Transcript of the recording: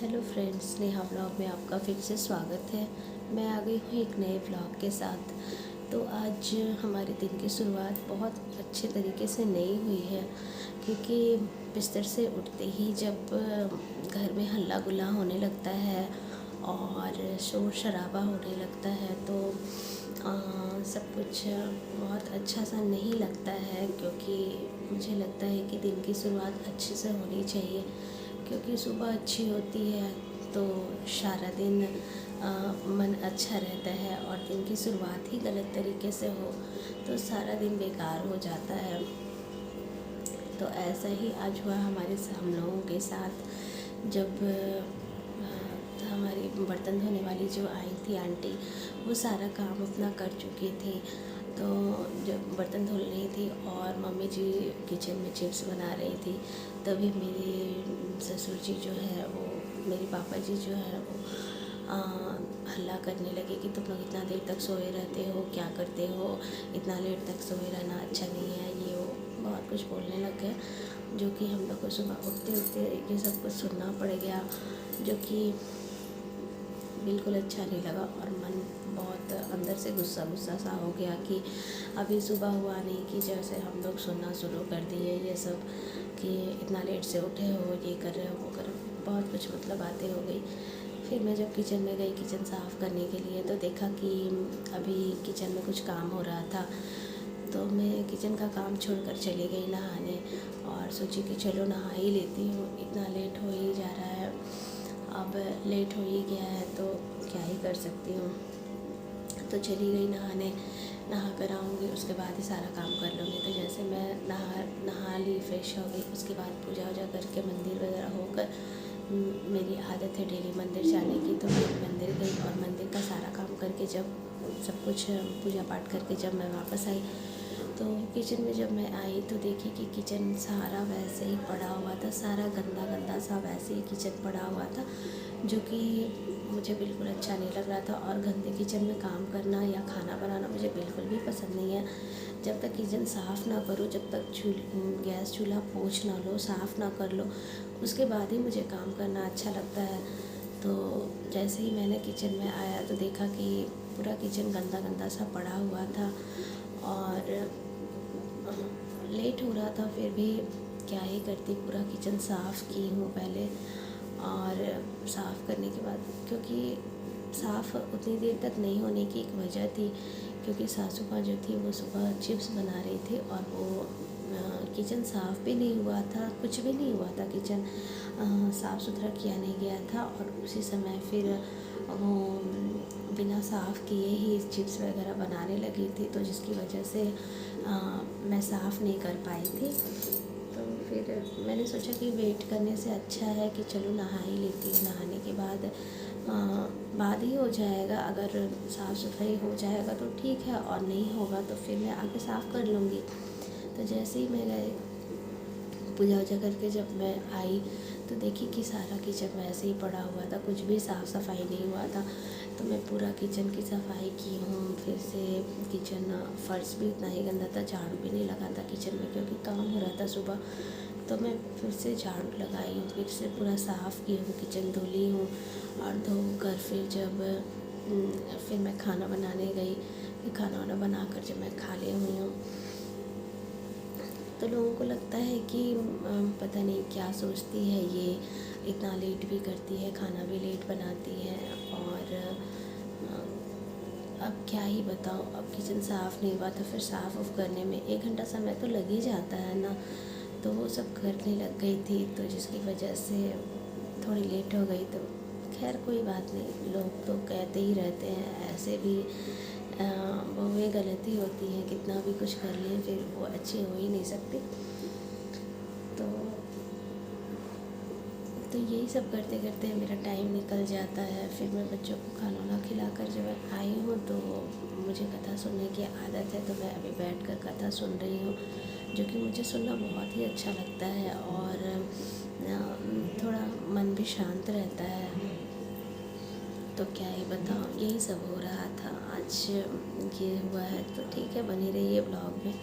Hello friends, Neha vlog में आपका फिर से स्वागत है। मैं आ गई हूँ एक नए व्लॉग के साथ। तो आज हमारे दिन की शुरुआत बहुत अच्छे तरीके से नहीं हुई है, क्योंकि बिस्तर से उठते ही जब घर में हल्ला गुल्ला होने लगता है और शोर शराबा होने लगता है तो सब कुछ बहुत अच्छा सा नहीं लगता है। क्योंकि मुझे लगता है कि दिन की शुरुआत अच्छे से होनी चाहिए, क्योंकि सुबह अच्छी होती है तो सारा दिन मन अच्छा रहता है, और दिन की शुरुआत ही गलत तरीके से हो तो सारा दिन बेकार हो जाता है। तो ऐसा ही आज हुआ हमारे हम लोगों के साथ, जब हमारी बर्तन धोने वाली जो आई थी आंटी, वो सारा काम अपना कर चुकी थी। तो जब बर्तन धुल रही थी और मम्मी जी किचन में चिप्स बना रही थी, तभी मेरे ससुर जी जो है वो, मेरे पापा जी जो है वो हल्ला करने लगे कि तुम लोग इतना देर तक सोए रहते हो, क्या करते हो, इतना लेट तक सोए रहना अच्छा नहीं है, ये वो बहुत कुछ बोलने लग गए। जो कि हम लोग को सुबह उठते उठते ये सब कुछ सुनना पड़ गया, जो कि बिल्कुल अच्छा नहीं लगा। और मन बहुत अंदर से गुस्सा गुस्सा सा हो गया कि अभी सुबह हुआ नहीं कि जैसे हम लोग सुनना शुरू कर दिए ये सब, कि इतना लेट से उठे हो, ये कर रहे हो, वो कर रहे हो, बहुत कुछ मतलब बातें हो गई। फिर मैं जब किचन में गई किचन साफ़ करने के लिए, तो देखा कि अभी किचन में कुछ काम हो रहा था। तो मैं किचन का काम छोड़कर चली गई नहाने, और सोची कि चलो नहा ही लेती हूँ, इतना लेट हो ही जा रहा है, अब लेट हो ही गया है तो क्या ही कर सकती हूँ। तो चली गई नहाने, नहा कर आऊँगी उसके बाद ही सारा काम कर लूँगी। तो जैसे मैं नहा ली, फ्रेश हो गई, उसके बाद पूजा वूजा करके मंदिर वगैरह होकर, मेरी आदत है डेली मंदिर जाने की, तो मैं मंदिर गई और मंदिर का सारा काम करके जब सब कुछ पूजा पाठ करके जब मैं वापस आई, तो किचन में जब मैं आई तो देखी कि किचन सारा वैसे ही पड़ा हुआ था, सारा गंदा गंदा सा वैसे ही किचन पड़ा हुआ था, जो कि मुझे बिल्कुल अच्छा नहीं लग रहा था। और गंदे किचन में काम करना या खाना बनाना मुझे बिल्कुल भी पसंद नहीं है। जब तक किचन साफ़ ना करो, जब तक गैस चूल्हा पोंछ ना लो, साफ़ ना कर लो, उसके बाद ही मुझे काम करना अच्छा लगता है। तो जैसे ही मैंने किचन में आया तो देखा कि पूरा किचन गंदा गंदा सा पड़ा हुआ था, और लेट हो रहा था फिर भी क्या ही करती, पूरा किचन साफ़ की हूँ पहले। और साफ़ करने के बाद, क्योंकि साफ़ उतनी देर तक नहीं होने की एक वजह थी, क्योंकि सासू माँ जो थी वो सुबह चिप्स बना रही थी, और वो किचन साफ़ भी नहीं हुआ था, कुछ भी नहीं हुआ था, किचन साफ़ सुथरा किया नहीं गया था। और उसी समय फिर वो बिना साफ़ किए ही चिप्स वगैरह बनाने लगी थी, तो जिसकी वजह से मैं साफ़ नहीं कर पाई थी। तो फिर मैंने सोचा कि वेट करने से अच्छा है कि चलो नहा ही लेती हूँ, नहाने के बाद ही हो जाएगा। अगर साफ़ सफाई हो जाएगा तो ठीक है, और नहीं होगा तो फिर मैं आके साफ़ कर लूँगी। तो जैसे ही मैं गए पूजा वूजा करके जब मैं आई तो देखी कि सारा किचन वैसे ही पड़ा हुआ था, कुछ भी साफ़ सफाई नहीं हुआ था। तो मैं पूरा किचन की सफाई की हूँ, फिर से किचन फर्श भी इतना ही गंदा था, झाड़ू भी नहीं लगा था किचन में, क्योंकि काम हो रहा था सुबह। तो मैं फिर से झाड़ू लगाई हूँ, फिर से पूरा साफ़ की हूँ, किचन धुली हूँ। और धोकर फिर मैं खाना बनाने गई, फिर खाना वाना बनाकर जब मैं खा ली हुई हूँ, तो लोगों को लगता है कि पता नहीं क्या सोचती है ये, इतना लेट भी करती है, खाना भी लेट बनाती है। और अब क्या ही बताऊँ, अब किचन साफ़ नहीं हुआ तो फिर साफ़ उफ करने में 1 घंटा समय तो लग ही जाता है ना। तो वो सब करने लग गई थी, तो जिसकी वजह से थोड़ी लेट हो गई। तो खैर कोई बात नहीं, लोग तो कहते ही रहते हैं, ऐसे भी बहुएं गलती होती है, कितना भी कुछ कर लें फिर वो अच्छी हो ही नहीं सकती। तो तो यही सब करते करते मेरा टाइम निकल जाता है। फिर मैं बच्चों को खाना वाना खिलाकर जब मैं आई हूँ तो मुझे कथा सुनने की आदत है, तो मैं अभी बैठकर कथा सुन रही हूँ, जो कि मुझे सुनना बहुत ही अच्छा लगता है, और थोड़ा मन भी शांत रहता है। तो क्या ही बताऊँ, यही सब हो रहा था आज, ये हुआ है। तो ठीक है, बनी रहिए ब्लॉग में।